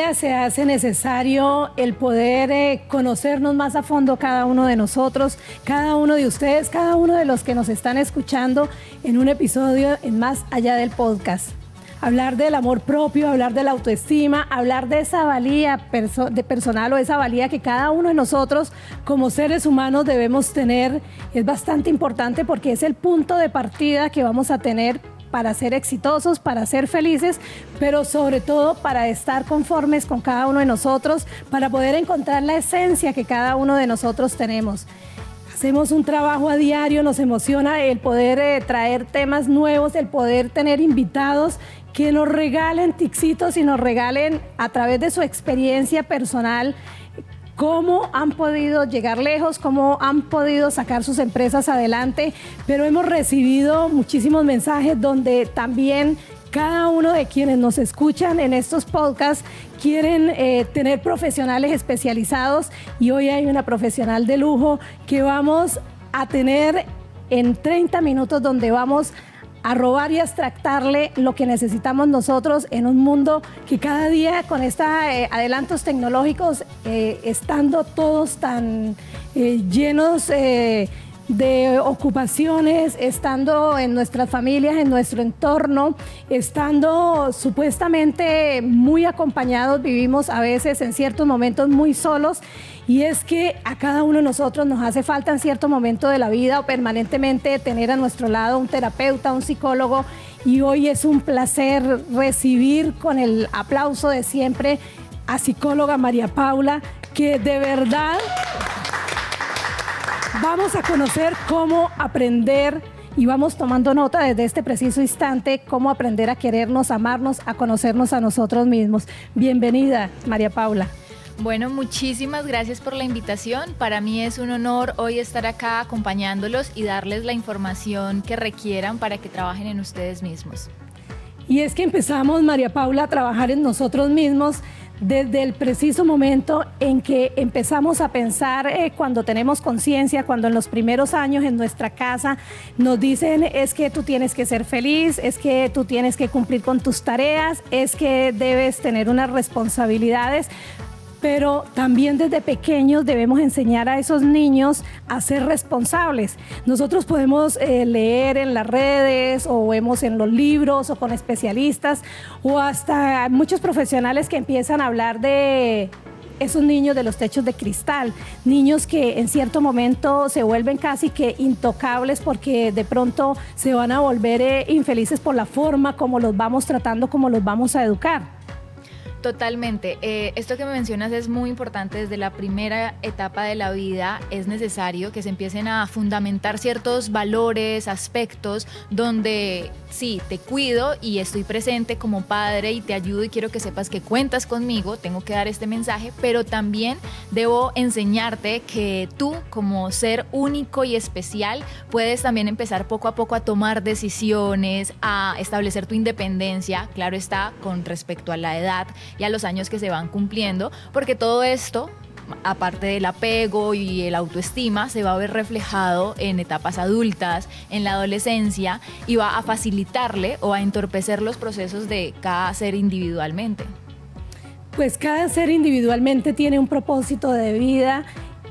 día se hace necesario el poder conocernos más a fondo cada uno de nosotros, cada uno de ustedes, cada uno de los que nos están escuchando en un episodio en Más Allá del Podcast. Hablar del amor propio, hablar de la autoestima, hablar de esa valía personal o esa valía que cada uno de nosotros como seres humanos debemos tener es bastante importante porque es el punto de partida que vamos a tener para ser exitosos, para ser felices, pero sobre todo para estar conformes con cada uno de nosotros, para poder encontrar la esencia que cada uno de nosotros tenemos. Hacemos un trabajo a diario, nos emociona el poder traer temas nuevos, el poder tener invitados que nos regalen tipsitos y nos regalen a través de su experiencia personal cómo han podido llegar lejos, cómo han podido sacar sus empresas adelante, pero hemos recibido muchísimos mensajes donde también cada uno de quienes nos escuchan en estos podcasts quieren tener profesionales especializados y hoy hay una profesional de lujo que vamos a tener en 30 minutos donde vamos a robar y a extractarle lo que necesitamos nosotros en un mundo que cada día con estos adelantos tecnológicos, estando todos tan llenos de ocupaciones, estando en nuestras familias, en nuestro entorno, estando supuestamente muy acompañados, vivimos a veces en ciertos momentos muy solos. Y es que a cada uno de nosotros nos hace falta en cierto momento de la vida o permanentemente tener a nuestro lado un terapeuta, un psicólogo. Y hoy es un placer recibir con el aplauso de siempre a psicóloga María Paula, que de verdad vamos a conocer cómo aprender y vamos tomando nota desde este preciso instante, cómo aprender a querernos, amarnos, a conocernos a nosotros mismos. Bienvenida, María Paula. Bueno, muchísimas gracias por la invitación. Para mí es un honor hoy estar acá acompañándolos y darles la información que requieran para que trabajen en ustedes mismos. Y es que empezamos, María Paula, a trabajar en nosotros mismos desde el preciso momento en que empezamos a pensar cuando tenemos conciencia, cuando en los primeros años en nuestra casa nos dicen es que tú tienes que ser feliz, es que tú tienes que cumplir con tus tareas, es que debes tener unas responsabilidades. Pero también desde pequeños debemos enseñar a esos niños a ser responsables. Nosotros podemos leer en las redes o vemos en los libros o con especialistas o hasta muchos profesionales que empiezan a hablar de esos niños de los techos de cristal, niños que en cierto momento se vuelven casi que intocables porque de pronto se van a volver infelices por la forma como los vamos tratando, como los vamos a educar. Totalmente. Esto que me mencionas es muy importante. Desde la primera etapa de la vida es necesario que se empiecen a fundamentar ciertos valores, aspectos donde sí, te cuido y estoy presente como padre y te ayudo y quiero que sepas que cuentas conmigo, tengo que dar este mensaje, pero también debo enseñarte que tú como ser único y especial puedes también empezar poco a poco a tomar decisiones, a establecer tu independencia, claro está, con respecto a la edad y a los años que se van cumpliendo, porque todo esto, aparte del apego y el autoestima, se va a ver reflejado en etapas adultas, en la adolescencia, y va a facilitarle o a entorpecer los procesos de cada ser individualmente. Pues cada ser individualmente tiene un propósito de vida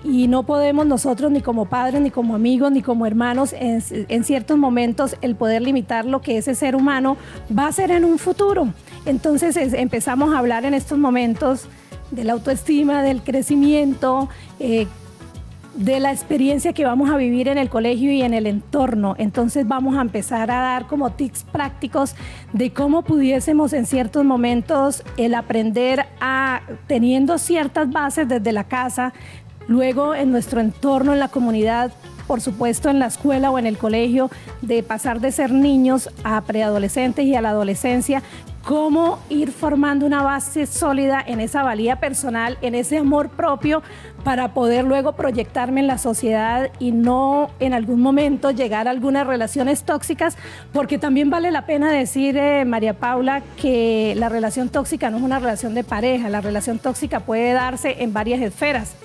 y no podemos nosotros ni como padres, ni como amigos, ni como hermanos en ciertos momentos el poder limitar lo que ese ser humano va a ser en un futuro. Entonces empezamos a hablar en estos momentos de la autoestima, del crecimiento, de la experiencia que vamos a vivir en el colegio y en el entorno. Entonces vamos a empezar a dar como tips prácticos de cómo pudiésemos en ciertos momentos el aprender a, teniendo ciertas bases desde la casa, luego en nuestro entorno, en la comunidad, por supuesto en la escuela o en el colegio, de pasar de ser niños a preadolescentes y a la adolescencia, cómo ir formando una base sólida en esa valía personal, en ese amor propio, para poder luego proyectarme en la sociedad y no en algún momento llegar a algunas relaciones tóxicas, porque también vale la pena decir, María Paula, que la relación tóxica no es una relación de pareja, la relación tóxica puede darse en varias esferas.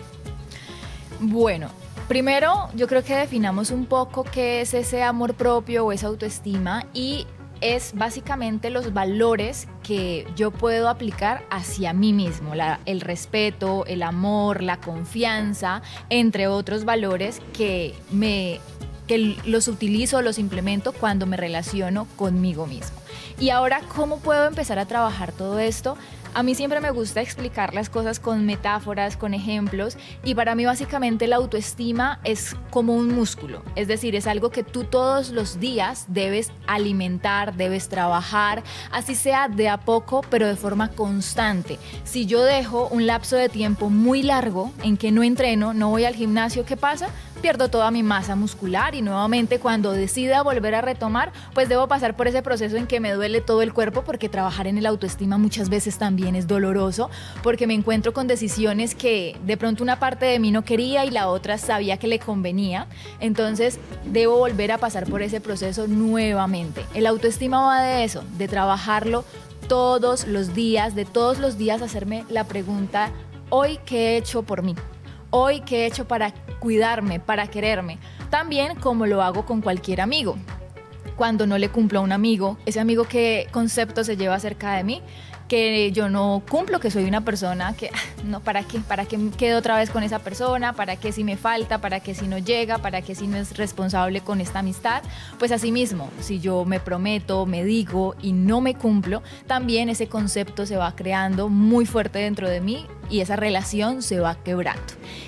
Bueno, primero yo creo que definamos un poco qué es ese amor propio o esa autoestima y es básicamente los valores que yo puedo aplicar hacia mí mismo, el respeto, el amor, la confianza, entre otros valores que los utilizo, los implemento cuando me relaciono conmigo mismo. Y ahora, ¿cómo puedo empezar a trabajar todo esto? A mí siempre me gusta explicar las cosas con metáforas, con ejemplos, y para mí básicamente la autoestima es como un músculo, es decir, es algo que tú todos los días debes alimentar, debes trabajar, así sea de a poco, pero de forma constante. Si yo dejo un lapso de tiempo muy largo en que no entreno, no voy al gimnasio, ¿qué pasa? Pierdo toda mi masa muscular y nuevamente cuando decida volver a retomar, pues debo pasar por ese proceso en que me duele todo el cuerpo, porque trabajar en el autoestima muchas veces también es doloroso, porque me encuentro con decisiones que de pronto una parte de mí no quería y la otra sabía que le convenía. Entonces debo volver a pasar por ese proceso nuevamente. El autoestima va de eso, de trabajarlo todos los días, de todos los días hacerme la pregunta: ¿hoy qué he hecho por mí? Hoy, ¿qué he hecho para cuidarme, para quererme? También como lo hago con cualquier amigo. Cuando no le cumplo a un amigo, ese amigo, ¿qué concepto se lleva acerca de mí? Que yo no cumplo, que soy una persona que, no, ¿para qué? ¿Para qué me quedo otra vez con esa persona? ¿Para qué si me falta? ¿Para qué si no llega? ¿Para qué si no es responsable con esta amistad? Pues así mismo, si yo me prometo, me digo y no me cumplo, también ese concepto se va creando muy fuerte dentro de mí y esa relación se va quebrando.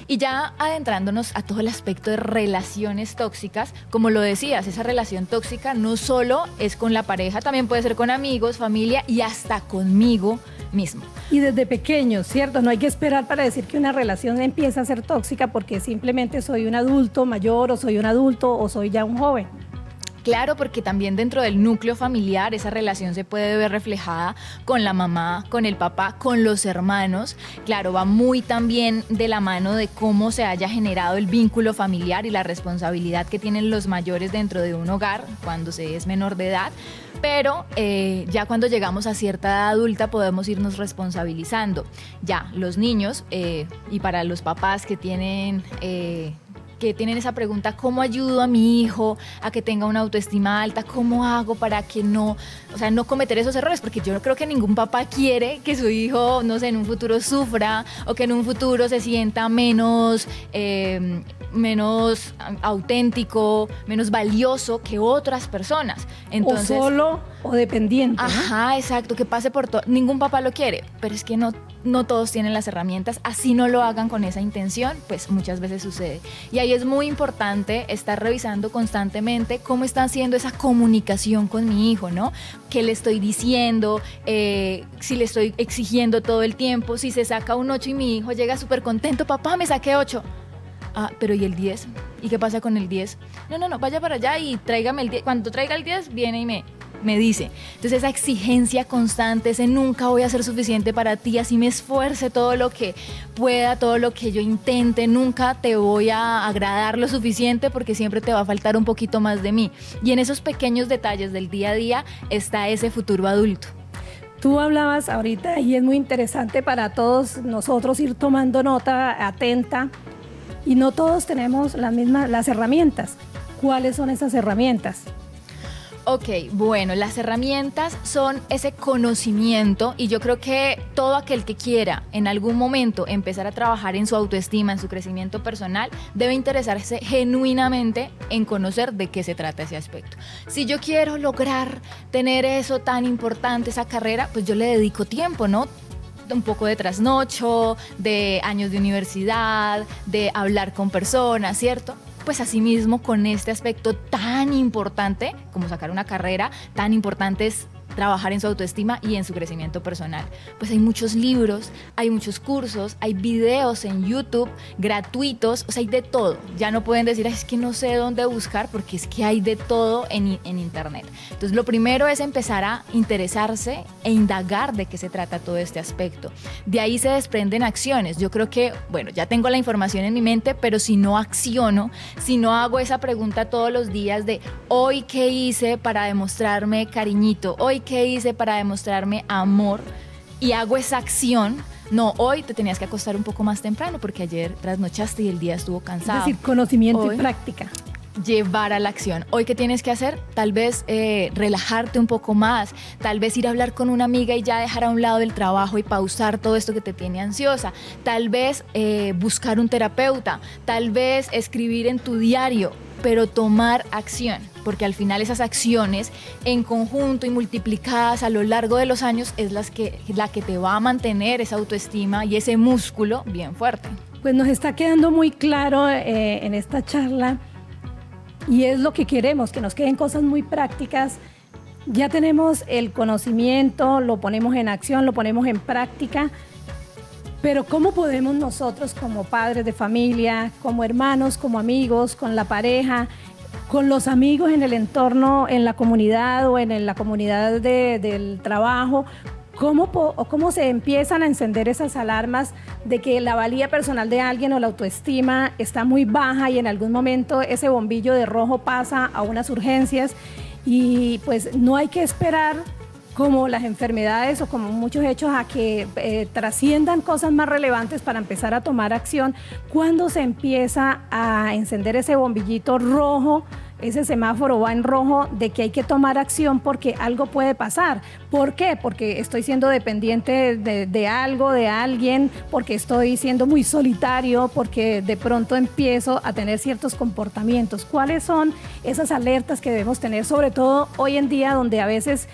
Y ya adentrándonos a todo el aspecto de relaciones tóxicas, como lo decías, esa relación tóxica no solo es con la pareja, también puede ser con amigos, familia y hasta conmigo mismo. Y desde pequeños, ¿cierto? No hay que esperar para decir que una relación empieza a ser tóxica porque simplemente soy un adulto mayor o soy un adulto o soy ya un joven. Claro, porque también dentro del núcleo familiar esa relación se puede ver reflejada con la mamá, con el papá, con los hermanos. Claro, va muy también de la mano de cómo se haya generado el vínculo familiar y la responsabilidad que tienen los mayores dentro de un hogar cuando se es menor de edad. Pero ya cuando llegamos a cierta edad adulta podemos irnos responsabilizando. Ya los niños y para los papás que tienen esa pregunta: ¿cómo ayudo a mi hijo a que tenga una autoestima alta? ¿Cómo hago para que no cometer esos errores? Porque yo creo que ningún papá quiere que su hijo, no sé, en un futuro sufra o que en un futuro se sienta menos auténtico, menos valioso que otras personas. Entonces, o solo o dependiente. Ajá, ¿no? Exacto, que pase por todo. Ningún papá lo quiere, pero es que no todos tienen las herramientas, así no lo hagan con esa intención, pues muchas veces sucede. Y ahí es muy importante estar revisando constantemente cómo está haciendo esa comunicación con mi hijo, ¿no? ¿Qué le estoy diciendo? Si le estoy exigiendo todo el tiempo, si se saca un 8 y mi hijo llega súper contento: papá, me saqué 8. Ah, pero ¿y el 10? ¿Y qué pasa con el 10? No, vaya para allá y tráigame el 10. Cuando traiga el 10, viene y me dice. Entonces esa exigencia constante, ese nunca voy a ser suficiente para ti, así me esfuerce todo lo que pueda, todo lo que yo intente, nunca te voy a agradar lo suficiente porque siempre te va a faltar un poquito más de mí. Y en esos pequeños detalles del día a día está ese futuro adulto. Tú hablabas ahorita y es muy interesante para todos nosotros ir tomando nota atenta, y no todos tenemos las herramientas. ¿Cuáles son esas herramientas? Ok, bueno, las herramientas son ese conocimiento y yo creo que todo aquel que quiera en algún momento empezar a trabajar en su autoestima, en su crecimiento personal, debe interesarse genuinamente en conocer de qué se trata ese aspecto. Si yo quiero lograr tener eso tan importante, esa carrera, pues yo le dedico tiempo, ¿no? Un poco de trasnocho, de años de universidad, de hablar con personas, ¿cierto? Pues asimismo con este aspecto tan importante como sacar una carrera, tan importante es trabajar en su autoestima y en su crecimiento personal. Pues hay muchos libros, hay muchos cursos, hay videos en YouTube gratuitos, o sea, hay de todo. Ya no pueden decir: es que no sé dónde buscar, porque es que hay de todo en internet. Entonces lo primero es empezar a interesarse e indagar de qué se trata todo este aspecto. De ahí se desprenden acciones. Yo creo que, bueno, ya tengo la información en mi mente, pero si no acciono, si no hago esa pregunta todos los días de: hoy qué hice para demostrarme cariñito, hoy qué hice para demostrarme amor, y hago esa acción. No, hoy te tenías que acostar un poco más temprano porque ayer trasnochaste y el día estuvo cansado. Es decir, conocimiento y práctica. llevar a la acción. Hoy, ¿qué tienes que hacer? Tal vez relajarte un poco más, tal vez ir a hablar con una amiga y ya dejar a un lado el trabajo y pausar todo esto que te tiene ansiosa, tal vez buscar un terapeuta, tal vez escribir en tu diario, pero tomar acción, porque al final esas acciones en conjunto y multiplicadas a lo largo de los años es la que te va a mantener esa autoestima y ese músculo bien fuerte. Pues nos está quedando muy claro en esta charla, y es lo que queremos, que nos queden cosas muy prácticas. Ya tenemos el conocimiento, lo ponemos en acción, lo ponemos en práctica, pero ¿cómo podemos nosotros como padres de familia, como hermanos, como amigos, con la pareja, con los amigos en el entorno, en la comunidad o en la comunidad del trabajo, cómo se empiezan a encender esas alarmas de que la valía personal de alguien o la autoestima está muy baja y en algún momento ese bombillo de rojo pasa a unas urgencias y pues no hay que esperar como las enfermedades o como muchos hechos a que trasciendan cosas más relevantes para empezar a tomar acción? Cuando se empieza a encender ese bombillito rojo, ese semáforo va en rojo de que hay que tomar acción porque algo puede pasar. ¿Por qué? Porque estoy siendo dependiente de algo, de alguien, porque estoy siendo muy solitario, porque de pronto empiezo a tener ciertos comportamientos. ¿Cuáles son esas alertas que debemos tener? Sobre todo hoy en día, donde a veces,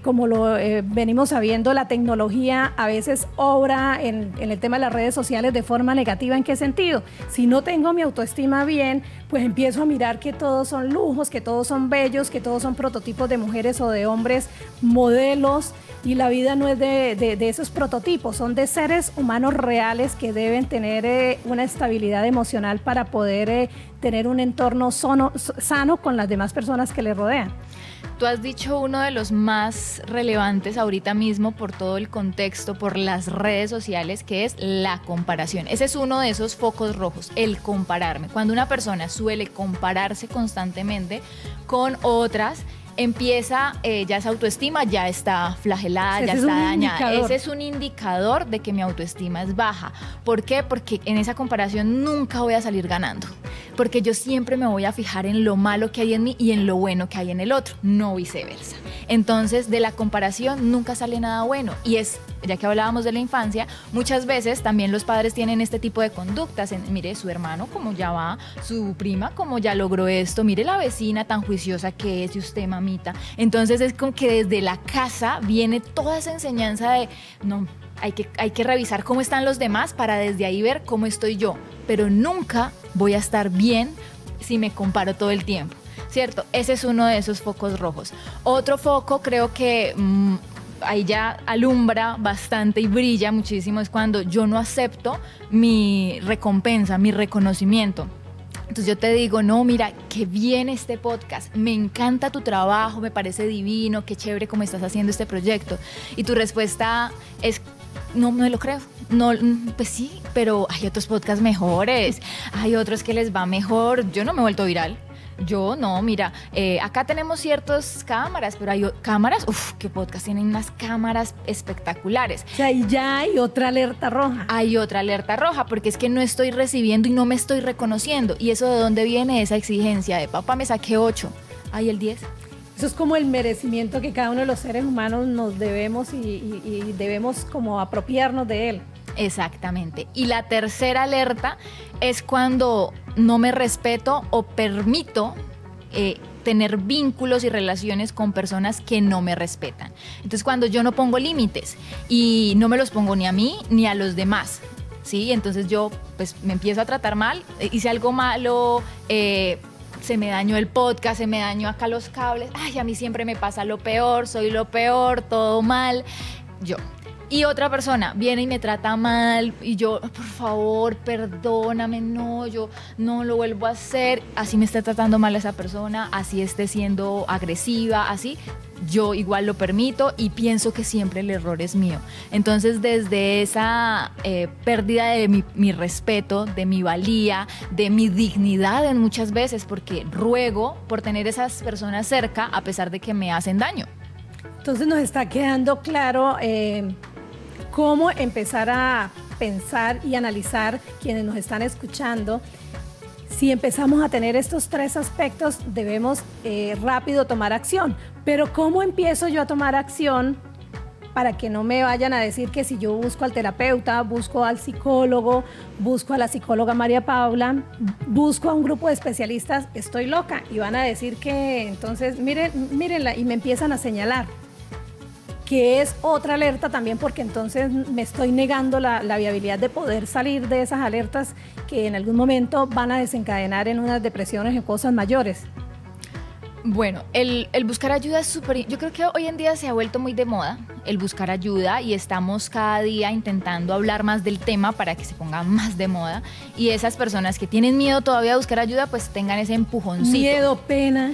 como lo venimos sabiendo, la tecnología a veces obra en el tema de las redes sociales de forma negativa. ¿En qué sentido? Si no tengo mi autoestima bien, pues empiezo a mirar que todos son lujos, que todos son bellos, que todos son prototipos de mujeres o de hombres modelos, y la vida no es de esos prototipos, son de seres humanos reales que deben tener una estabilidad emocional para poder tener un entorno sano con las demás personas que le rodean. Tú has dicho uno de los más relevantes ahorita mismo por todo el contexto, por las redes sociales, que es la comparación. Ese es uno de esos focos rojos, el compararme. Cuando una persona suele compararse constantemente con otras, empieza, ya esa autoestima ya está flagelada, ya está dañada. Ese es un indicador de que mi autoestima es baja. ¿Por qué? Porque en esa comparación nunca voy a salir ganando. Porque yo siempre me voy a fijar en lo malo que hay en mí y en lo bueno que hay en el otro, no viceversa. Entonces, de la comparación nunca sale nada bueno. Y es, ya que hablábamos de la infancia, muchas veces también los padres tienen este tipo de conductas. Mire, su hermano cómo ya va, su prima cómo ya logró esto, mire la vecina tan juiciosa que es y usted, mamita. Entonces es como que desde la casa viene toda esa enseñanza de, no, hay que revisar cómo están los demás para desde ahí ver cómo estoy yo. Pero nunca voy a estar bien si me comparo todo el tiempo, ¿cierto? Ese es uno de esos focos rojos. Otro foco creo que ahí ya alumbra bastante y brilla muchísimo es cuando yo no acepto mi recompensa, mi reconocimiento. Entonces yo te digo, no, mira, qué bien este podcast, me encanta tu trabajo, me parece divino, qué chévere cómo estás haciendo este proyecto. Y tu respuesta es, no me lo creo. No, pues sí, pero hay otros podcasts mejores, hay otros que les va mejor. Yo no me he vuelto viral. Yo no, mira, acá tenemos ciertas cámaras, pero hay cámaras, qué podcast, tienen unas cámaras espectaculares. O sea, y ya hay otra alerta roja. Hay otra alerta roja, porque es que no estoy recibiendo y no me estoy reconociendo. ¿Y eso de dónde viene esa exigencia de papá me saqué 8? ¿Hay el 10? Eso es como el merecimiento que cada uno de los seres humanos nos debemos y debemos como apropiarnos de él. Exactamente. Y la tercera alerta es cuando no me respeto o permito tener vínculos y relaciones con personas que no me respetan. Entonces, cuando yo no pongo límites y no me los pongo ni a mí ni a los demás, ¿sí? Entonces yo pues me empiezo a tratar mal, hice algo malo, se me dañó el podcast, se me dañó acá los cables, ay, a mí siempre me pasa lo peor, soy lo peor, todo mal, yo. Y otra persona viene y me trata mal y yo, por favor, perdóname, no, yo no lo vuelvo a hacer. Así me está tratando mal esa persona, así esté siendo agresiva, así, yo igual lo permito y pienso que siempre el error es mío. Entonces, desde esa pérdida de mi respeto, de mi valía, de mi dignidad en muchas veces, porque ruego por tener esas personas cerca a pesar de que me hacen daño. Entonces nos está quedando claro cómo empezar a pensar y analizar quienes nos están escuchando Si empezamos a tener estos 3 aspectos, debemos rápido tomar acción. Pero ¿cómo empiezo yo a tomar acción para que no me vayan a decir que si yo busco al terapeuta, busco al psicólogo, busco a la psicóloga María Paula, busco a un grupo de especialistas, estoy loca? Y van a decir que entonces, mírenla, y me empiezan a señalar, que es otra alerta también, porque entonces me estoy negando la viabilidad de poder salir de esas alertas que en algún momento van a desencadenar en unas depresiones y cosas mayores. Bueno, el buscar ayuda es súper... Yo creo que hoy en día se ha vuelto muy de moda el buscar ayuda y estamos cada día intentando hablar más del tema para que se ponga más de moda, y esas personas que tienen miedo todavía a buscar ayuda pues tengan ese empujoncito. Miedo, pena,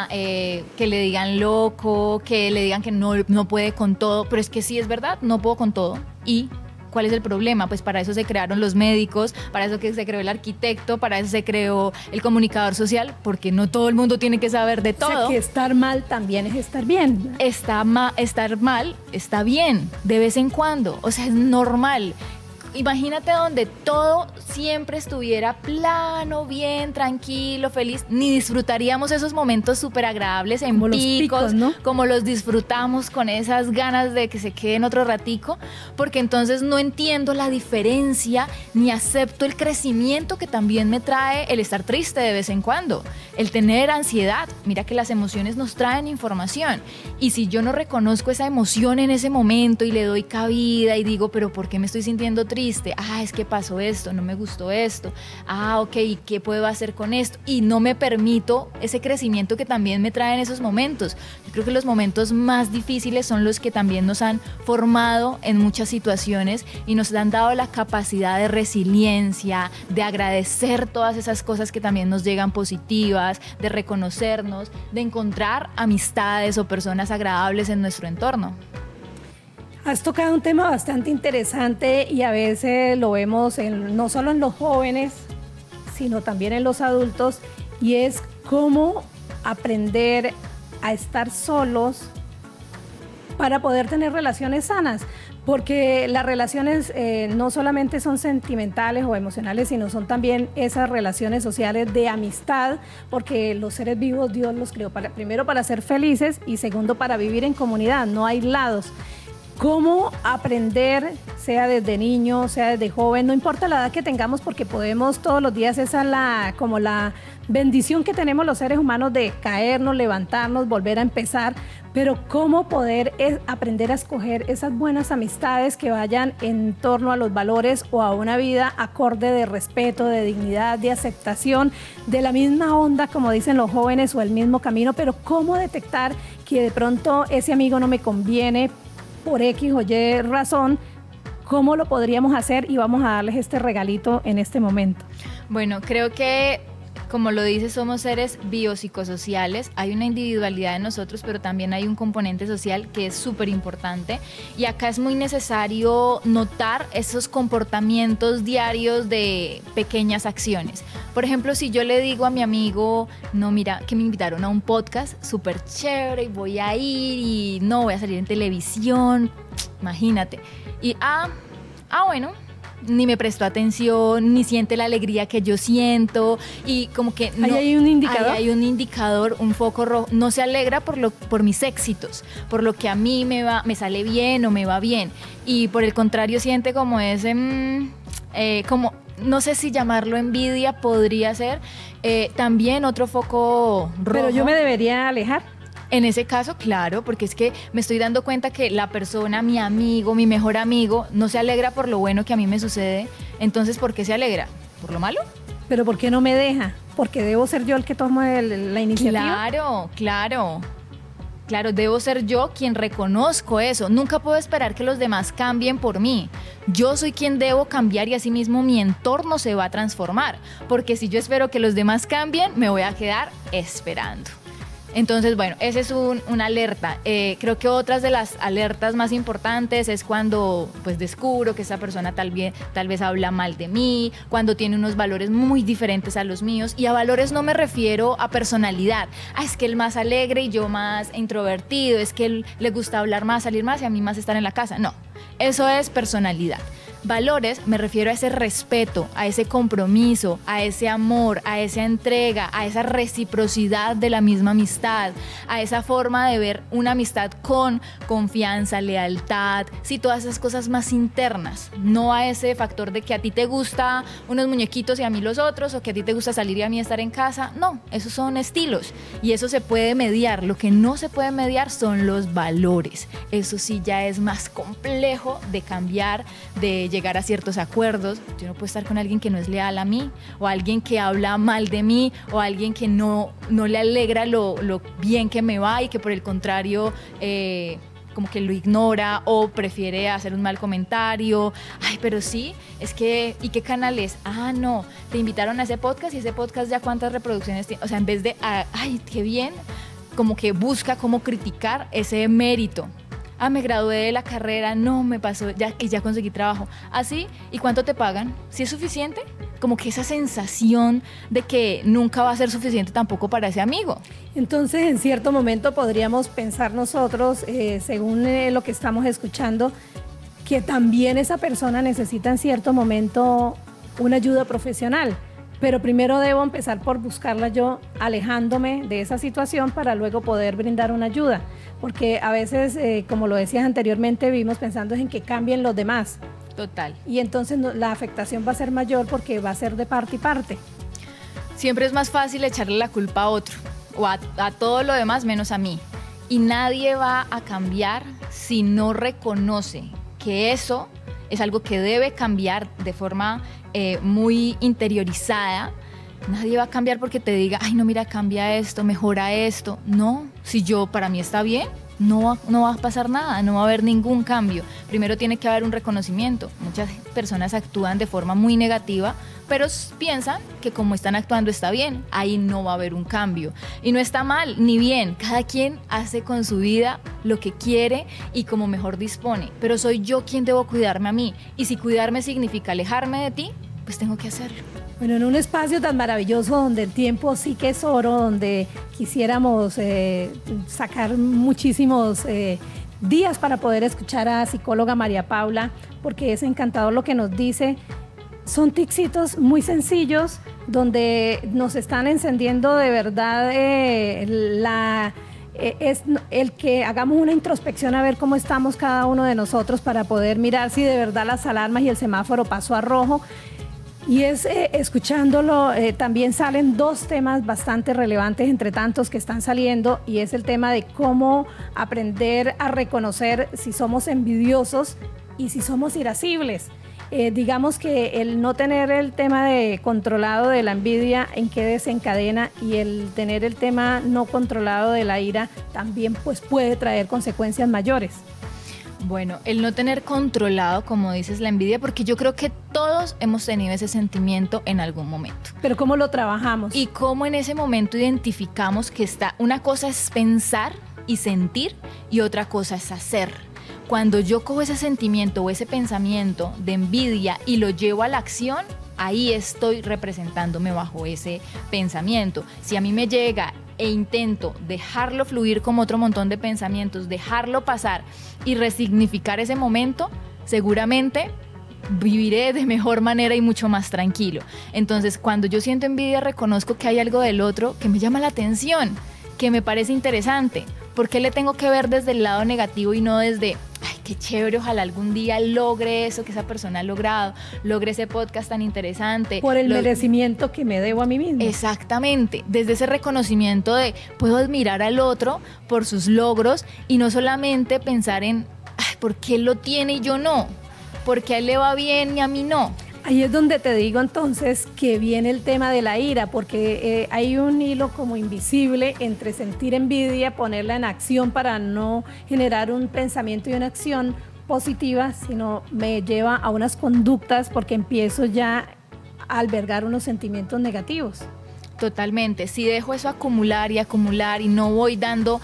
que le digan loco, que le digan que no puede con todo, pero es que sí es verdad, no puedo con todo. ¿Y cuál es el problema? Pues para eso se crearon los médicos, para eso que se creó el arquitecto, para eso se creó el comunicador social, porque no todo el mundo tiene que saber de todo. O sea, que estar mal también es estar bien. Estar mal está bien, de vez en cuando, o sea, es normal. Imagínate donde todo siempre estuviera plano, bien, tranquilo, feliz. Ni disfrutaríamos esos momentos súper agradables en como picos, ¿no? Como los disfrutamos, con esas ganas de que se queden otro ratico, porque entonces no entiendo la diferencia ni acepto el crecimiento que también me trae el estar triste de vez en cuando, el tener ansiedad. Mira que las emociones nos traen información, y si yo no reconozco esa emoción en ese momento y le doy cabida y digo, pero ¿por qué me estoy sintiendo triste? Es que pasó esto, no me gustó esto, ok, ¿y qué puedo hacer con esto? Y no me permito ese crecimiento que también me traen esos momentos. Yo creo que los momentos más difíciles son los que también nos han formado en muchas situaciones y nos han dado la capacidad de resiliencia, de agradecer todas esas cosas que también nos llegan positivas, de reconocernos, de encontrar amistades o personas agradables en nuestro entorno. Has tocado un tema bastante interesante y a veces lo vemos no solo en los jóvenes, sino también en los adultos, y es cómo aprender a estar solos para poder tener relaciones sanas, porque las relaciones no solamente son sentimentales o emocionales, sino son también esas relaciones sociales de amistad, porque los seres vivos Dios los creó primero para ser felices y segundo para vivir en comunidad, no aislados. ¿Cómo aprender, sea desde niño, sea desde joven, no importa la edad que tengamos, porque podemos todos los días, esa es como la bendición que tenemos los seres humanos de caernos, levantarnos, volver a empezar, pero cómo poder aprender a escoger esas buenas amistades que vayan en torno a los valores o a una vida acorde de respeto, de dignidad, de aceptación, de la misma onda, como dicen los jóvenes, o el mismo camino, pero cómo detectar que de pronto ese amigo no me conviene por X o Y razón. ¿Cómo lo podríamos hacer? Y vamos a darles este regalito en este momento. Bueno, creo que, como lo dice, somos seres biopsicosociales. Hay una individualidad en nosotros, pero también hay un componente social que es súper importante. Y acá es muy necesario notar esos comportamientos diarios de pequeñas acciones. Por ejemplo, si yo le digo a mi amigo, no, mira, que me invitaron a un podcast súper chévere y voy a ir y no, voy a salir en televisión, imagínate. Y, bueno, ni me prestó atención, ni siente la alegría que yo siento, y como que no, ahí hay un indicador. Ahí hay un indicador, un foco rojo. No se alegra por mis éxitos, por lo que a mí me sale bien o me va bien, y por el contrario siente como ese, como, no sé si llamarlo envidia, podría ser, también otro foco rojo. Pero yo me debería alejar. En ese caso, claro, porque es que me estoy dando cuenta que la persona, mi amigo, mi mejor amigo, no se alegra por lo bueno que a mí me sucede. Entonces, ¿por qué se alegra? ¿Por lo malo? ¿Pero por qué no me deja? ¿Porque debo ser yo el que tome la iniciativa? Claro, debo ser yo quien reconozco eso. Nunca puedo esperar que los demás cambien por mí. Yo soy quien debo cambiar, y asimismo mi entorno se va a transformar. Porque si yo espero que los demás cambien, me voy a quedar esperando. Entonces, bueno, esa es una alerta. Creo que otras de las alertas más importantes es cuando pues descubro que esa persona tal vez habla mal de mí, cuando tiene unos valores muy diferentes a los míos. Y a valores no me refiero a personalidad. Es que él más alegre y yo más introvertido, es que él le gusta hablar más, salir más, y a mí más estar en la casa. No, eso es personalidad. Valores, me refiero a ese respeto, a ese compromiso, a ese amor, a esa entrega, a esa reciprocidad de la misma amistad, a esa forma de ver una amistad con confianza, lealtad, sí, todas esas cosas más internas, no a ese factor de que a ti te gusta unos muñequitos y a mí los otros, o que a ti te gusta salir y a mí estar en casa. No, esos son estilos y eso se puede mediar. Lo que no se puede mediar son los valores. Eso sí ya es más complejo de cambiar, de llegar a ciertos acuerdos. Yo no puedo estar con alguien que no es leal a mí, o alguien que habla mal de mí, o alguien que no le alegra lo bien que me va y que por el contrario como que lo ignora o prefiere hacer un mal comentario. Ay, pero sí, es que, ¿y qué canal es? Ah, no, te invitaron a ese podcast y ese podcast ya cuántas reproducciones tiene. O sea, en vez de, ay, qué bien, como que busca cómo criticar ese mérito. Ah, me gradué de la carrera, no, me pasó, ya conseguí trabajo. Así, ¿y cuánto te pagan? ¿Sí es suficiente? Como que esa sensación de que nunca va a ser suficiente tampoco para ese amigo. Entonces, en cierto momento podríamos pensar nosotros, según lo que estamos escuchando, que también esa persona necesita en cierto momento una ayuda profesional. Pero primero debo empezar por buscarla yo, alejándome de esa situación para luego poder brindar una ayuda. Porque a veces, como lo decías anteriormente, vivimos pensando en que cambien los demás. Total. Y entonces la afectación va a ser mayor porque va a ser de parte y parte. Siempre es más fácil echarle la culpa a otro o a todo lo demás menos a mí. Y nadie va a cambiar si no reconoce que eso es algo que debe cambiar de forma muy interiorizada. Nadie va a cambiar porque te diga, ay, no, mira, cambia esto, mejora esto. No, si para mí está bien, no va a pasar nada, no va a haber ningún cambio. Primero tiene que haber un reconocimiento. Muchas personas actúan de forma muy negativa, pero piensan que como están actuando está bien, ahí no va a haber un cambio. Y no está mal ni bien, cada quien hace con su vida lo que quiere y como mejor dispone, pero soy yo quien debo cuidarme a mí, y si cuidarme significa alejarme de ti, pues tengo que hacerlo. Bueno, en un espacio tan maravilloso donde el tiempo sí que es oro, donde quisiéramos sacar muchísimos días para poder escuchar a psicóloga María Paula, porque es encantador lo que nos dice. Son tipsitos muy sencillos donde nos están encendiendo de verdad es el que hagamos una introspección a ver cómo estamos cada uno de nosotros para poder mirar si de verdad las alarmas y el semáforo pasó a rojo. Y escuchándolo, también salen dos temas bastante relevantes entre tantos que están saliendo, y es el tema de cómo aprender a reconocer si somos envidiosos y si somos irascibles. Digamos que el no tener el tema de controlado de la envidia, en qué desencadena, y el tener el tema no controlado de la ira también pues puede traer consecuencias mayores. Bueno, el no tener controlado, como dices, la envidia, porque yo creo que todos hemos tenido ese sentimiento en algún momento. Pero ¿cómo lo trabajamos? Y cómo en ese momento identificamos que una cosa es pensar y sentir y otra cosa es hacer. Cuando yo cojo ese sentimiento o ese pensamiento de envidia y lo llevo a la acción, ahí estoy representándome bajo ese pensamiento. Si a mí me llega e intento dejarlo fluir como otro montón de pensamientos, dejarlo pasar y resignificar ese momento, seguramente viviré de mejor manera y mucho más tranquilo. Entonces, cuando yo siento envidia, reconozco que hay algo del otro que me llama la atención, que me parece interesante. ¿Por qué le tengo que ver desde el lado negativo y no desde, ay, qué chévere, ojalá algún día logre eso que esa persona ha logrado, logre ese podcast tan interesante? Por el merecimiento que me debo a mí mismo. Exactamente, desde ese reconocimiento de puedo admirar al otro por sus logros y no solamente pensar en, ay, ¿por qué él lo tiene y yo no? ¿Por qué a él le va bien y a mí no? Ahí es donde te digo entonces que viene el tema de la ira, porque hay un hilo como invisible entre sentir envidia, ponerla en acción para no generar un pensamiento y una acción positiva, sino me lleva a unas conductas porque empiezo ya a albergar unos sentimientos negativos. Totalmente. Si dejo eso acumular y no voy dando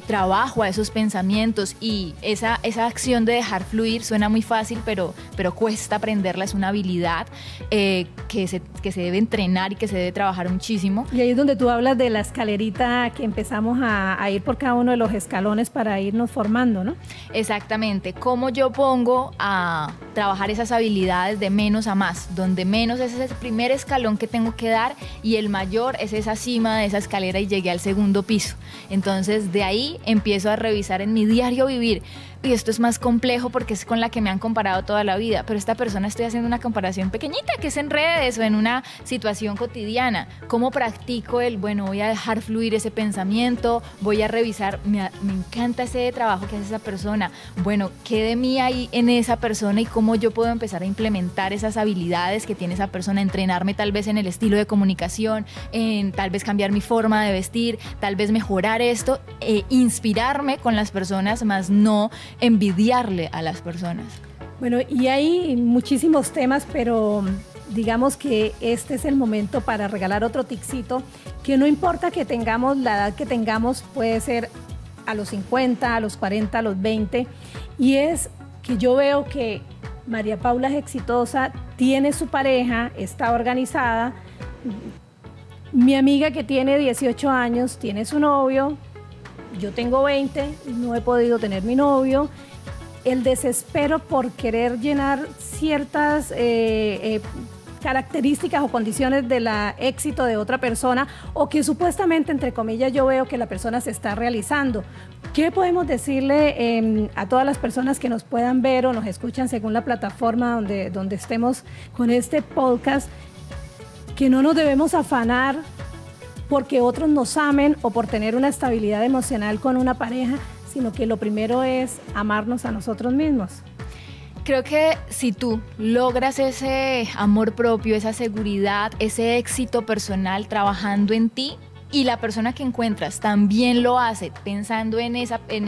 trabajo a esos pensamientos, y esa acción de dejar fluir suena muy fácil, pero cuesta aprenderla, es una habilidad que se debe entrenar y que se debe trabajar muchísimo. Y ahí es donde tú hablas de la escalerita que empezamos a ir por cada uno de los escalones para irnos formando, ¿no? Exactamente. Cómo yo pongo a trabajar esas habilidades de menos a más, donde menos es ese primer escalón que tengo que dar y el mayor es esa cima de esa escalera y llegué al segundo piso. Entonces de ahí empiezo a revisar en mi diario vivir. Y esto es más complejo porque es con la que me han comparado toda la vida, pero esta persona estoy haciendo una comparación pequeñita que es en redes o en una situación cotidiana. ¿Cómo practico voy a dejar fluir ese pensamiento, voy a revisar, me encanta ese trabajo que hace esa persona, bueno, qué de mí hay en esa persona y cómo yo puedo empezar a implementar esas habilidades que tiene esa persona, entrenarme tal vez en el estilo de comunicación, en tal vez cambiar mi forma de vestir, tal vez mejorar esto, inspirarme con las personas, más no envidiarle a las personas. Bueno, y hay muchísimos temas, pero digamos que este es el momento para regalar otro tipcito, que no importa que tengamos la edad que tengamos, puede ser a los 50, a los 40, a los 20, y es que yo veo que María Paula es exitosa, tiene su pareja, está organizada. Mi amiga que tiene 18 años tiene su novio, yo tengo 20 y no he podido tener mi novio. El desespero por querer llenar ciertas características o condiciones del éxito de otra persona, o que supuestamente, entre comillas, yo veo que la persona se está realizando. ¿Qué podemos decirle a todas las personas que nos puedan ver o nos escuchan según la plataforma donde estemos con este podcast, que no nos debemos afanar porque otros nos amen o por tener una estabilidad emocional con una pareja, sino que lo primero es amarnos a nosotros mismos? Creo que si tú logras ese amor propio, esa seguridad, ese éxito personal trabajando en ti, y la persona que encuentras también lo hace pensando en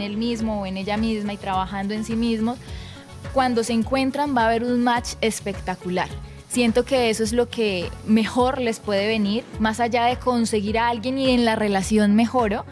él mismo o en ella misma y trabajando en sí mismos, cuando se encuentran va a haber un match espectacular. Siento que eso es lo que mejor les puede venir, más allá de conseguir a alguien y en la relación mejoro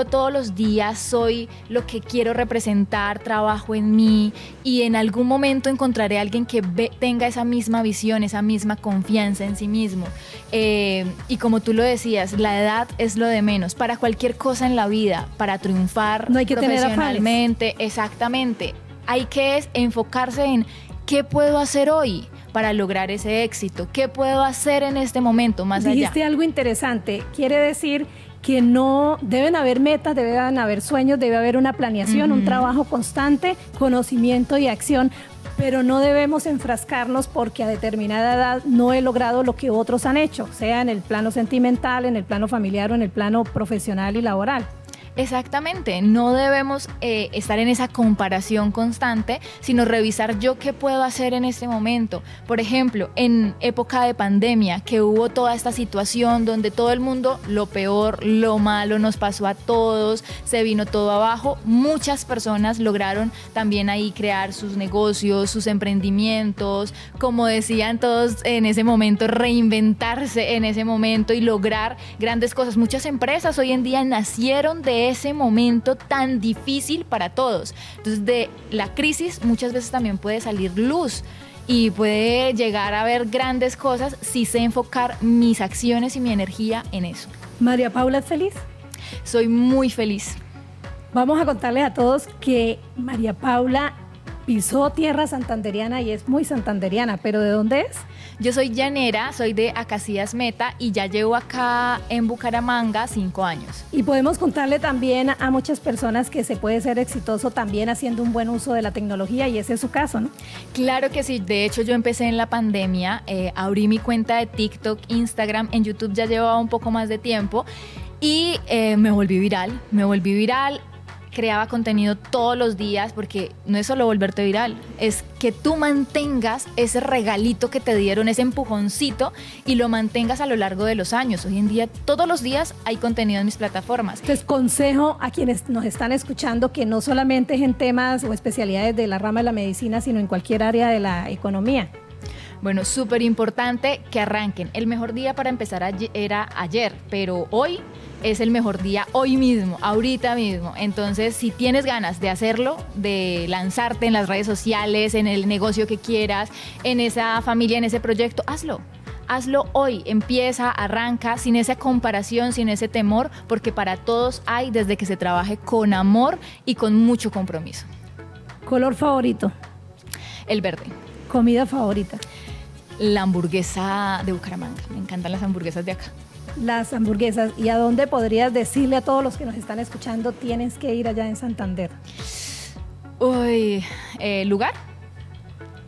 todos los días, soy lo que quiero representar, trabajo en mí y en algún momento encontraré a alguien que tenga esa misma visión, esa misma confianza en sí mismo. Y como tú lo decías, la edad es lo de menos para cualquier cosa en la vida, para triunfar no hay que profesionalmente, exactamente. Hay que enfocarse en qué puedo hacer hoy para lograr ese éxito, qué puedo hacer en este momento más allá. Dijiste algo interesante, quiere decir que no deben haber metas, deben haber sueños, debe haber una planeación, un trabajo constante, conocimiento y acción, pero no debemos enfrascarnos porque a determinada edad no he logrado lo que otros han hecho, sea en el plano sentimental, en el plano familiar o en el plano profesional y laboral. Exactamente, no debemos estar en esa comparación constante, sino revisar yo qué puedo hacer en este momento. Por ejemplo, en época de pandemia, que hubo toda esta situación donde todo el mundo, lo peor, lo malo nos pasó a todos, se vino todo abajo, muchas personas lograron también ahí crear sus negocios, sus emprendimientos, como decían todos en ese momento, reinventarse en ese momento y lograr grandes cosas. Muchas empresas hoy en día nacieron de ese momento tan difícil para todos. Entonces, de la crisis muchas veces también puede salir luz y puede llegar a ver grandes cosas si sé enfocar mis acciones y mi energía en eso. ¿María Paula es feliz? Soy muy feliz. Vamos a contarles a todos que María Paula pisó tierra santanderiana y es muy santanderiana, pero ¿de dónde es? Yo soy llanera, soy de Acacías Meta y ya llevo acá en Bucaramanga 5 años. Y podemos contarle también a muchas personas que se puede ser exitoso también haciendo un buen uso de la tecnología, y ese es su caso, ¿no? Claro que sí, de hecho yo empecé en la pandemia, abrí mi cuenta de TikTok, Instagram, en YouTube ya llevaba un poco más de tiempo y me volví viral. Creaba contenido todos los días, porque no es solo volverte viral, es que tú mantengas ese regalito que te dieron, ese empujoncito, y lo mantengas a lo largo de los años. Hoy en día, todos los días hay contenido en mis plataformas. Entonces, consejo a quienes nos están escuchando que no solamente es en temas o especialidades de la rama de la medicina, sino en cualquier área de la economía. Bueno, súper importante que arranquen. El mejor día para empezar era ayer, pero hoy es el mejor día, hoy mismo, ahorita mismo. Entonces, si tienes ganas de hacerlo, de lanzarte en las redes sociales, en el negocio que quieras, en esa familia, en ese proyecto, hazlo. Hazlo hoy, empieza, arranca, sin esa comparación, sin ese temor, porque para todos hay, desde que se trabaje con amor y con mucho compromiso. ¿Color favorito? El verde. ¿Comida favorita? La hamburguesa de Bucaramanga. Me encantan las hamburguesas de acá. Las hamburguesas. ¿Y a dónde podrías decirle a todos los que nos están escuchando, tienes que ir allá en Santander? Uy, ¿lugar?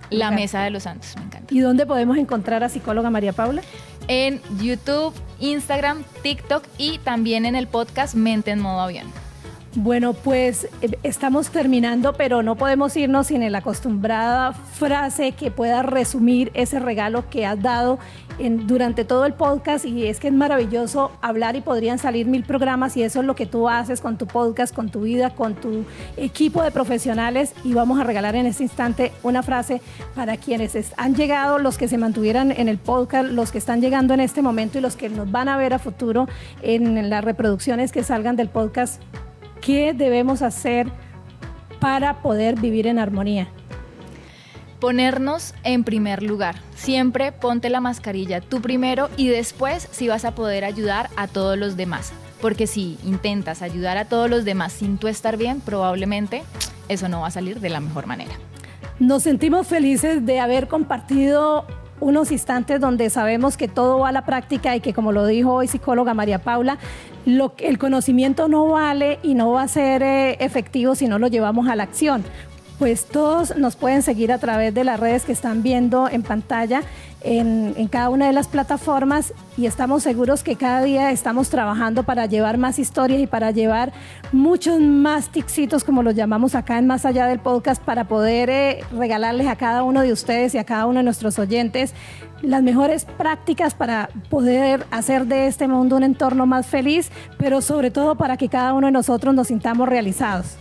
La Mesa de los Santos, me encanta. ¿Y dónde podemos encontrar a psicóloga María Paula? En YouTube, Instagram, TikTok y también en el podcast Mente en Modo Avión. Bueno, pues estamos terminando, pero no podemos irnos sin la acostumbrada frase que pueda resumir ese regalo que has dado durante todo el podcast, y es que es maravilloso hablar y podrían salir 1000 programas, y eso es lo que tú haces con tu podcast, con tu vida, con tu equipo de profesionales, y vamos a regalar en este instante una frase para quienes han llegado, los que se mantuvieran en el podcast, los que están llegando en este momento y los que nos van a ver a futuro en las reproducciones que salgan del podcast. ¿Qué debemos hacer para poder vivir en armonía? Ponernos en primer lugar. Siempre ponte la mascarilla tú primero y después sí vas a poder ayudar a todos los demás. Porque si intentas ayudar a todos los demás sin tú estar bien, probablemente eso no va a salir de la mejor manera. Nos sentimos felices de haber compartido unos instantes donde sabemos que todo va a la práctica y que, como lo dijo hoy psicóloga María Paula, el conocimiento no vale y no va a ser efectivo si no lo llevamos a la acción. Pues todos nos pueden seguir a través de las redes que están viendo en pantalla en cada una de las plataformas, y estamos seguros que cada día estamos trabajando para llevar más historias y para llevar muchos más tipsitos, como los llamamos acá en Más Allá del Podcast, para poder regalarles a cada uno de ustedes y a cada uno de nuestros oyentes las mejores prácticas para poder hacer de este mundo un entorno más feliz, pero sobre todo para que cada uno de nosotros nos sintamos realizados.